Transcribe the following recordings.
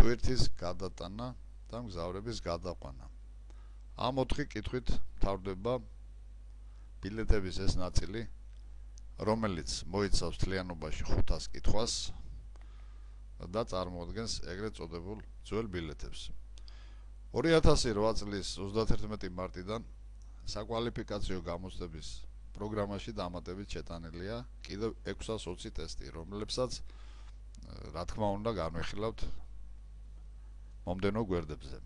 ტვირთის გადატანა და მგზავრების გადაყვანა. ამ 4 კითხვით მთავრდება ბილეთების ეს ნაწილი, რომელიც მოიცავს მთლიანობაში 500 კითხვას და წარმოადგენს ეგრეთ წოდებულ ძველ ბილეთებს. 2008 წლის 31 მარტიდან საკვალიფიკაციო გამოცდების პროგრამაში დამატებით შეტანილია კიდევ 620 ტესტი, რომლებსაც რა თქმა უნდა განვიხილავთ მომდენო გვერდებზე.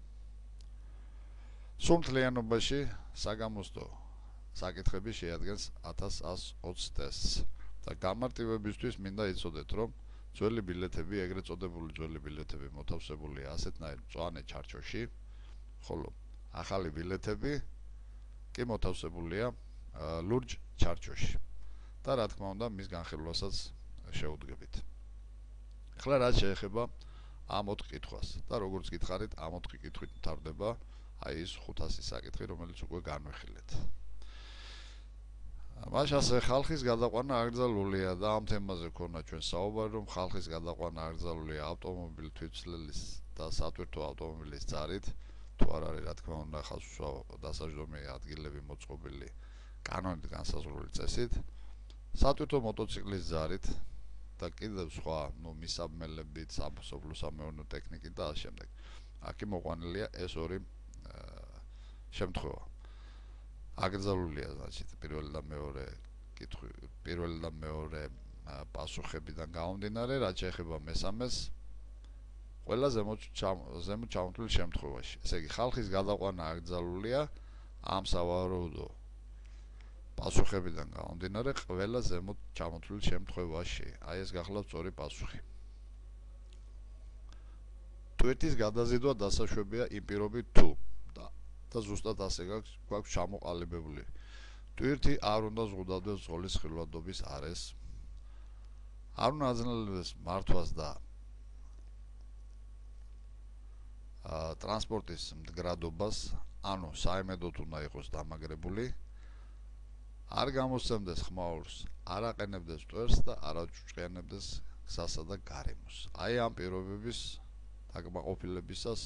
სულ მთლიანობაში საგამოცდო საკითხები შეადგენს 1120 ტესტს და გამარტივებისთვის მინდა იცოდეთ, რომ ძველი ბილეთები, ეგრეთ წოდებული ძველი ბილეთები მოთავსებულია ასეთნაირ მწვანე ჩარჩოში, ხოლო ახალი ბილეთები კი მოთავსებულია ლურჯ ჩარჩოში და რა თქმა უნდა მის განხილვასაც შეუდგებით. ახლა რაც შეეხება ამ 4 კითხვას და როგორც გითხარით, ამ 4 კითხვით მთავრდება აი ეს 500 საკითხი, რომელიც უკვე განვიხილეთ. მაშ ასე ხალხის გადაყვანა აკრძალულია და ამ თემაზე ქონა ჩვენ საუბარი, რომ ხალხის გადაყვანა აკრძალულია ავტომობილი თვითმცლელის და სატვირთო ავტომობილის ძარით, თუ არ არის რა თქმა უნდა ხაზსუსვავ დასაჯდომი ადგილები მოწყობილი კანონით განსაზღვრული წესით, სატვირთო მოტოციკლის ძარით და კიდევ სხვა, მისაბმელებით, სამეურნეო ტექნიკით და ამ შემდეგ. აქ მოყვანილია ეს ორი შემთხვევა. აკრძალულია, значит, პირველი და მეორე პასუხებიდან გამომდინარე, რაც შეეხება მესამეს, ყველა ზემოთ ჩამოთვლილ შემთხვევაში. ესე იგი, ხალხის გადაყვანა აკრძალულია ამ სავარაუდო პასუხებიდან გამომდინარე, ყველა ზემოთ ჩამოთვლილ შემთხვევაში. აი ეს გახლავთ სწორი პასუხი. ტვირთის გადაზიდვა დასაშვებია იმ პირობით თუ და ზუსტად ასე გვაქვს ჩამოყალიბებული. ტვირთი არ უნდა ზღუდავდეს ზღოლის ხილვადობის არეს, არ უნდა აძნელებდეს მართვას და ტრანსპორტის მდგრადობას, ანუ საიმედოდ უნდა იყოს დამაგრებული, არ გამოსცემდეს ხმაურს, არ აყენებდეს ტვერს და არ აჭუჭყიანებდეს გზასა და გარემოს. აი ამ პირობების დაკმაყოფილებისას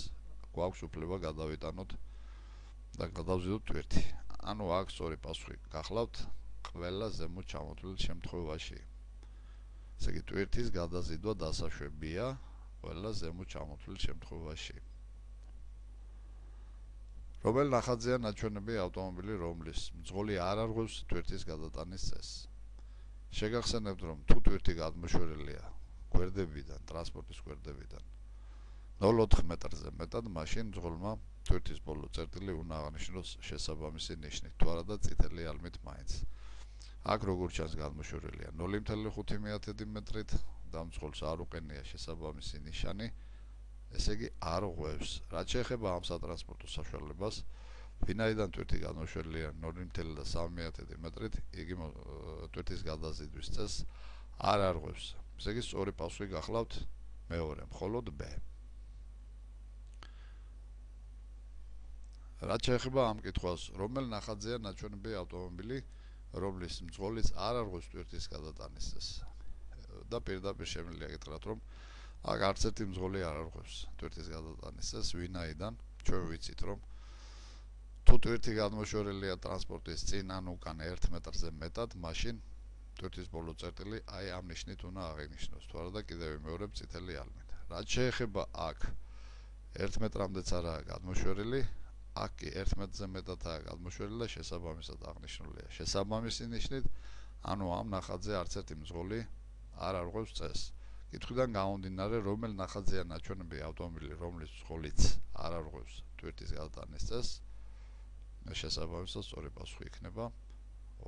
გვაქვს უფლება გადავიტანოთ და გადავზიდოთ ტვირთი. ანუ აქ სწორი პასუხი გახლავთ ყველა ზემოთ ჩამოთვლილ შემთხვევაში. ესე იგი, ტვირთის გადაზიდვა დასაშვებია ყველა ზემოთ ჩამოთვლილ შემთხვევაში. რომელ ნახატზეა ნაჩვენები ავტომობილი, რომლის მძღოლი არ არღვევს ტვირთის გადატანის წესს. შეგახსენებთ, რომ თუ ტვირთი გადმოშვერილია გვერდებიდან, ტრანსპორტის გვერდებიდან 0,4 მეტრზე მეტად, მაშინ მძღოლმა ტვირთის ბოლო წერტილი უნდა აღნიშნოს შესაბამისი ნიშნით, თუ არა და წითელი ალმით მაინც. აქ როგორც ჩანს გადმოშვერილია 0,5 მეტრით და მძღოლს არ უყენია შესაბამისი ნიშანი, ესე იგი არ ღვევს. რაც შეეხება ამ სატრანსპორტო საშუალებას, ვინაიდან ტვირთი გადმოშვერილია 0,3 მეტრით, იგი ტვირთის გადაზიდვის წესს არ არღვევს. ესე იგი, სწორი პასუხი გახლავთ მეორე, მხოლოდ B. რაც შეეხება ამ კითხვას, რომელ ნახატზეა ნაჩვენები ავტომობილი, რომლის მძღოლიც არ არღვევს ტვირთის გადატანის წესს. და პირდაპირ შემიძლია გითხრათ, რომ აქ არც ერთი მძღოლი არ არღვევს ტვირთის გადატანის წესს, ვინაიდან ჩვენ ვიცით, რომ თუ ტვირთი გადმოშვერილია ტრანსპორტის წინ ან უკან 1 მეტრზე მეტად, მაშინ ტვირთის ბოლო წერტილი აი ამ ნიშნით უნდა აღინიშნოს, თუ არა და კიდევ მეორე წითელი ალმით. რაც შეეხება აქ 1 მეტრამდეც არაა გადმოშვერილი, აქ კი 1 მეტრზე მეტადაა გადმოშვერილი და შესაბამისად აღნიშნულია შესაბამისი ნიშნით, ანუ ამ ნახატზე არც ერთი მძღოლი არ არღვევს წესს. კითხვიდან გამომდინარე, რომელ ნახატზეა ნაჩვენები ავტომობილი, რომლის მძღოლიც არ არღვევს ტვირთის გადატანის წესს, შესაბამისად სწორი პასუხი იქნება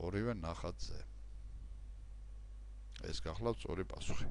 ორივე ნახატზე. ეს გახლავთ სწორი პასუხი.